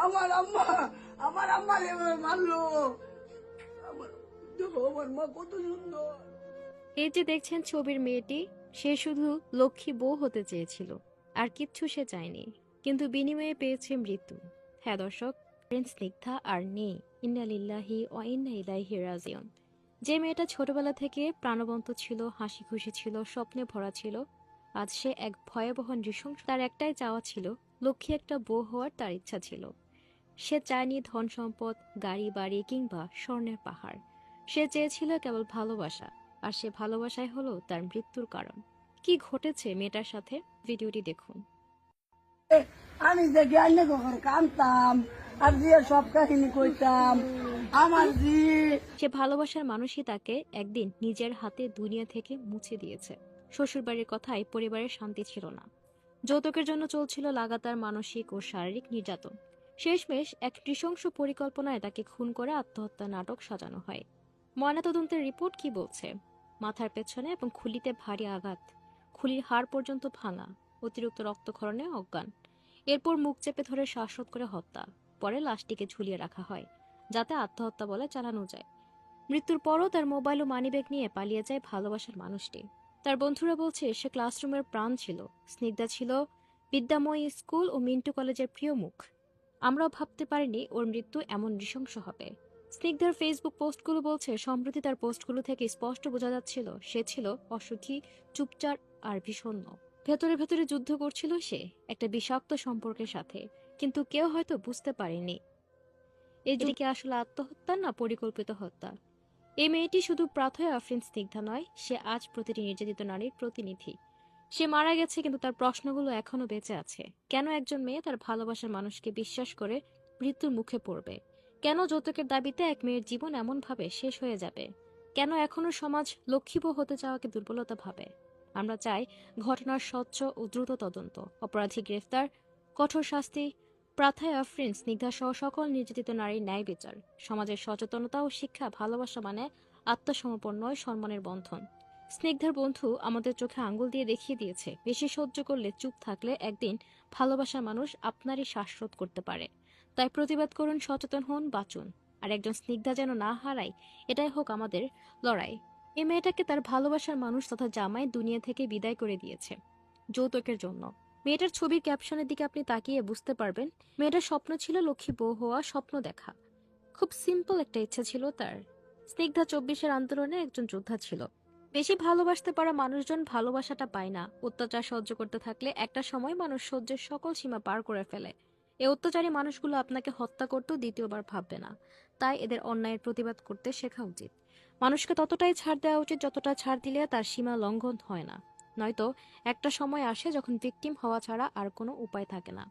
আমার আম্মা আমার আম্মা এভাবে মারলো। আমার দেখো আমার মা কত সুন্দর। এই যে দেখছেন ছবির মেয়েটি, সে শুধু লক্ষ্মী বউ হতে চেয়েছিল, আর কিচ্ছু সে চায়নি, কিন্তু বিনিময়ে পেয়েছে মৃত্যু। হ্যাঁ দর্শক, স্নিগ্ধা আর নেই। ইন্না লিল্লাহি ওয়া ইন্না ইলাইহি রাজিউন। যে মেয়েটা ছোটবেলা থেকে প্রাণবন্ত ছিল, হাসি খুশি ছিল, স্বপ্নে ভরা ছিল, আজ সে এক ভয়াবহ নৃশংস। তার একটাই চাওয়া ছিল, লক্ষ্মী একটা বউ হওয়ার তার ইচ্ছা ছিল। সে চায়নি ধন সম্পদ, গাড়ি বাড়ি কিংবা স্বর্ণের পাহাড়। সে চেয়েছিল কেবল ভালোবাসা, আর সে ভালোবাসাই হলো তার মৃত্যুর কারণ। কি ঘটেছে মেয়েটার সাথে, ভিডিওটি দেখুন। আমি দেখি আইনে কখন কানতাম আর দিয়ে সব কাহিনী কইতাম আমার জি। সে ভালোবাসার মানুষই তাকে একদিন নিজের হাতে দুনিয়া থেকে মুছে দিয়েছে। শ্বশুরবাড়ির কথায় পরিবারের শান্তি ছিল না। যৌতুকের জন্য চলছিল লাগাতার মানসিক ও শারীরিক নির্যাতন। শেষমেশ এক নৃশংস পরিকল্পনায় তাকে খুন করে আত্মহত্যা নাটক সাজানো হয়। ময়নাতদন্তের রিপোর্ট কি বলছে? মাথার পেছনে এবং খুলিতে ভারী আঘাত, খুলির হাড় পর্যন্ত ভাঙা, অতিরিক্ত রক্তক্ষরণে অজ্ঞান। এরপর মুখ চেপে ধরে শ্বাসরোধ করে হত্যা। পরে লাশটিকে ঝুলিয়ে রাখা হয়, যাতে আত্মহত্যা বলে চালানো যায়। মৃত্যুর পরও তার মোবাইল ও মানিব্যাগ নিয়ে পালিয়ে যায় ভালোবাসার মানুষটি। তার বন্ধুরা বলছে সে ক্লাসরুমের প্রাণ ছিল, স্নিগ্ধা ছিল বিদ্যাময়ী স্কুল ও মিন্টু কলেজের প্রিয় মুখ। আমরাও ভাবতে পারিনি ওর মৃত্যু এমন নৃশংস হবে। স্নিগ্ধার ফেসবুক পোস্টগুলো বলছে, সম্প্রতি তার পোস্টগুলো থেকে স্পষ্ট বোঝা যাচ্ছিল সে ছিল অসুখী, চুপচাপ আর বিষণ্ণ। ভেতরে ভেতরে যুদ্ধ করছিল সে একটা বিষাক্ত সম্পর্কের সাথে, কিন্তু কেউ হয়তো বুঝতে পারেনি এই যুদ্ধে আসলে আত্মহত্যা না পরিকল্পিত হত্যা। এই মেয়েটি শুধু প্রাথমিক আফরিন স্নিগ্ধা নয়, সে আজ প্রতিটি নির্যাতিত নারীর প্রতিনিধি। সে মারা গেছে, কিন্তু তার প্রশ্নগুলো এখনো বেঁচে আছে। কেন একজন মেয়ে তার ভালোবাসার মানুষকে বিশ্বাস করে মৃত্যুর মুখে পড়বে? কেন যৌতুকের দাবিতে এক মেয়ের জীবন এমনভাবে শেষ হয়ে যাবে? কেন এখনো সমাজ লক্ষ্মীবউ হতে চাওয়াকে দুর্বলতা ভাবে? আমরা চাই ঘটনার স্বচ্ছ ও দ্রুত তদন্ত, অপরাধী গ্রেফতার, কঠোর শাস্তি, প্রাথায় আফরিন স্নিগ্ধা সহ সকল নির্যাতিত নারীর ন্যায় বিচার। সমাজের সচেতনতা ও শিক্ষা, ভালোবাসা মানে আত্মসমর্পণ নয়, সম্মানের বন্ধন। স্নিগ্ধার বন্ধু আমাদের চোখে আঙ্গুল দিয়ে দেখিয়ে দিয়েছে, বেশি সহ্য করলে, চুপ থাকলে একদিন ভালোবাসার মানুষ আপনারই শ্বাসরোধ করতে পারে। তাই প্রতিবাদ করুন, সচেতন হন, বাঁচুন। আর একজন স্নিগ্ধা যেন না হারায়, এটাই হোক আমাদের লড়াই। এই মেয়েটাকে তার ভালোবাসার মানুষ তথা জামাই দুনিয়া থেকে বিদায় করে দিয়েছে যৌতুকের জন্য। মেয়েটার ছবির ক্যাপশনের দিকে আপনি তাকিয়ে বুঝতে পারবেন, মেয়েটার স্বপ্ন ছিল লক্ষ্মী বউ হওয়া, স্বপ্ন দেখা। খুব সিম্পল একটা ইচ্ছা ছিল তার। স্নিগ্ধা 24-এর আন্দোলনে একজন যোদ্ধা ছিল। বেশি ভালোবাসতে পারা মানুষজন ভালোবাসাটা পায় না। অত্যাচার সহ্য করতে থাকলে একটা সময় মানুষ সহ্যের সকল সীমা পার করে ফেলে। এই অত্যাচারী মানুষগুলো আপনাকে হত্যা করতেও দ্বিতীয়বার ভাববে না। তাই এদের অন্যায়ের প্রতিবাদ করতে শেখা উচিত। মানুষকে ততটাই ছাড় দেওয়া উচিত যতটা ছাড় দিলে তার সীমা লঙ্ঘন হয় না। নয়তো একটা সময় আসে যখন ভিকটিম হওয়া ছাড়া আর কোনো উপায় থাকে না।